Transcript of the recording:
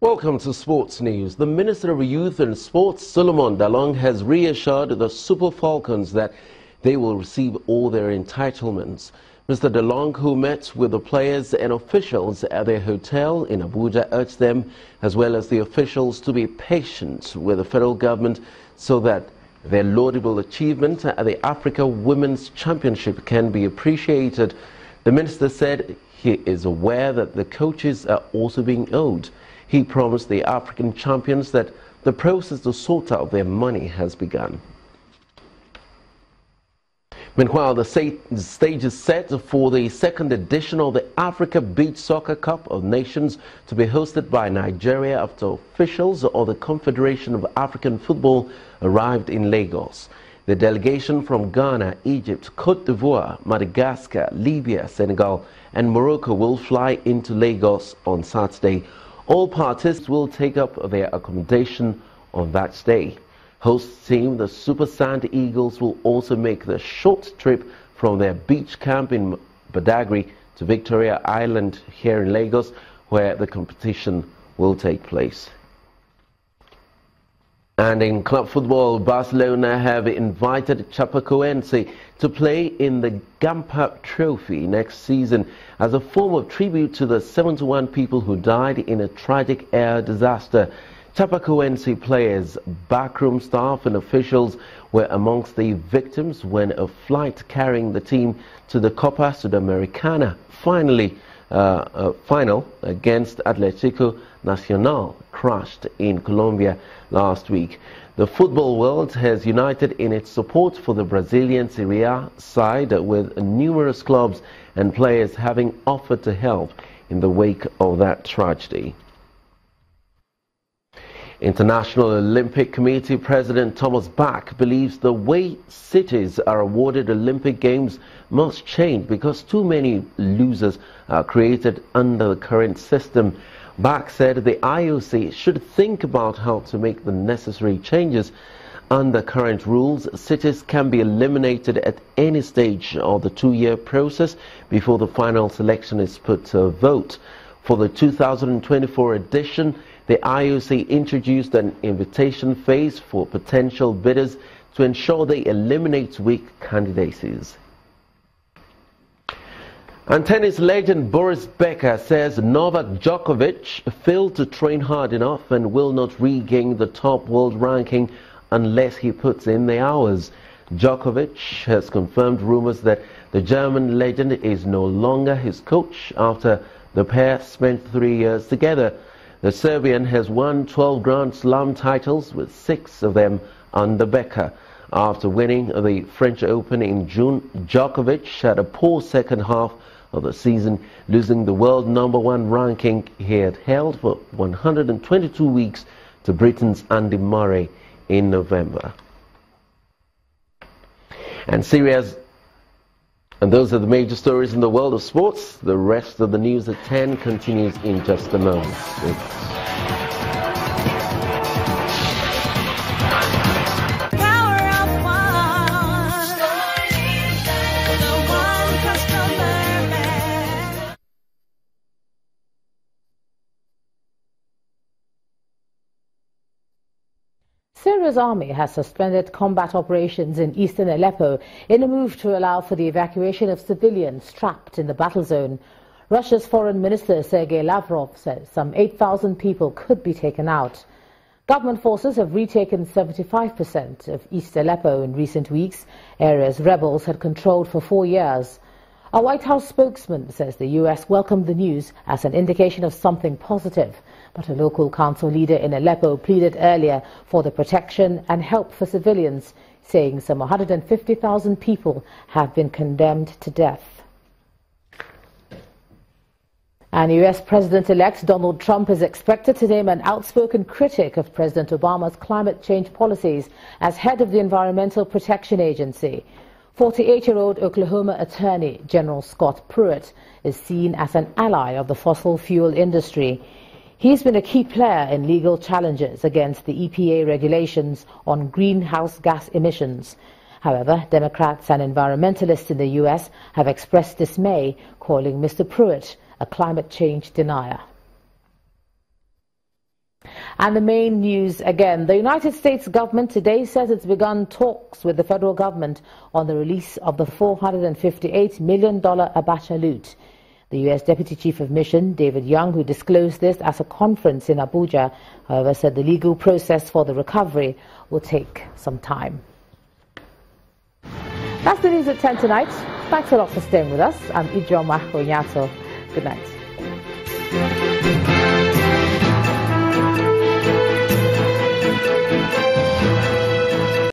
Welcome to Sports News. The Minister of Youth and Sports, Solomon Dalung, has reassured the Super Falcons that they will receive all their entitlements. Mr. Dalung, who met with the players and officials at their hotel in Abuja, urged them, as well as the officials, to be patient with the federal government so that their laudable achievement at the Africa Women's Championship can be appreciated. The minister said he is aware that the coaches are also being owed. He promised the African champions that the process to sort out their money has begun. Meanwhile, the stage is set for the second edition of the Africa Beach Soccer Cup of Nations to be hosted by Nigeria after officials of the Confederation of African Football arrived in Lagos. The delegation from Ghana, Egypt, Cote d'Ivoire, Madagascar, Libya, Senegal and Morocco will fly into Lagos on Saturday. All parties will take up their accommodation on that day. Host team, the Super Sand Eagles, will also make the short trip from their beach camp in Badagry to Victoria Island here in Lagos, where the competition will take place. And in club football, Barcelona have invited Chapecoense to play in the Gamper Trophy next season as a form of tribute to the 71 people who died in a tragic air disaster. Chapecoense players, backroom staff and officials were amongst the victims when a flight carrying the team to the Copa Sudamericana final against Atlético Nacional crashed in Colombia last week. The football world has united in its support for the Brazilian Serie A side, with numerous clubs and players having offered to help in the wake of that tragedy. International Olympic Committee President Thomas Bach believes the way cities are awarded Olympic Games must change because too many losers are created under the current system. Bach said the IOC should think about how to make the necessary changes. Under current rules, cities can be eliminated at any stage of the two-year process before the final selection is put to a vote. For the 2024 edition, the IOC introduced an invitation phase for potential bidders to ensure they eliminate weak candidacies. And tennis legend Boris Becker says Novak Djokovic failed to train hard enough and will not regain the top world ranking unless he puts in the hours. Djokovic has confirmed rumors that the German legend is no longer his coach after the pair spent 3 years together. The Serbian has won 12 Grand Slam titles, with 6 of them under Becker. After winning the French Open in June, Djokovic had a poor second half of the season, losing the world #1 ranking he had held for 122 weeks to Britain's Andy Murray in November. And those are the major stories in the world of sports. The rest of the news at 10 continues in just a moment. Syria's army has suspended combat operations in eastern Aleppo in a move to allow for the evacuation of civilians trapped in the battle zone. Russia's Foreign Minister Sergei Lavrov says some 8,000 people could be taken out. Government forces have retaken 75% of East Aleppo in recent weeks, areas rebels had controlled for 4 years. A White House spokesman says the U.S. welcomed the news as an indication of something positive, but a local council leader in Aleppo pleaded earlier for the protection and help for civilians, saying some 150,000 people have been condemned to death. And U.S. President-elect Donald Trump is expected to name an outspoken critic of President Obama's climate change policies as head of the Environmental Protection Agency. 48-year-old Oklahoma Attorney General Scott Pruitt is seen as an ally of the fossil fuel industry. He's been a key player in legal challenges against the EPA regulations on greenhouse gas emissions. However, Democrats and environmentalists in the U.S. have expressed dismay, calling Mr. Pruitt a climate change denier. And the main news again. The United States government today says it's begun talks with the federal government on the release of the $458 million Abacha loot. The U.S. Deputy Chief of Mission, David Young, who disclosed this at a conference in Abuja, however, said the legal process for the recovery will take some time. That's the news at 10 tonight. Thanks a lot for staying with us. I'm Ijoma Onyato. Good night.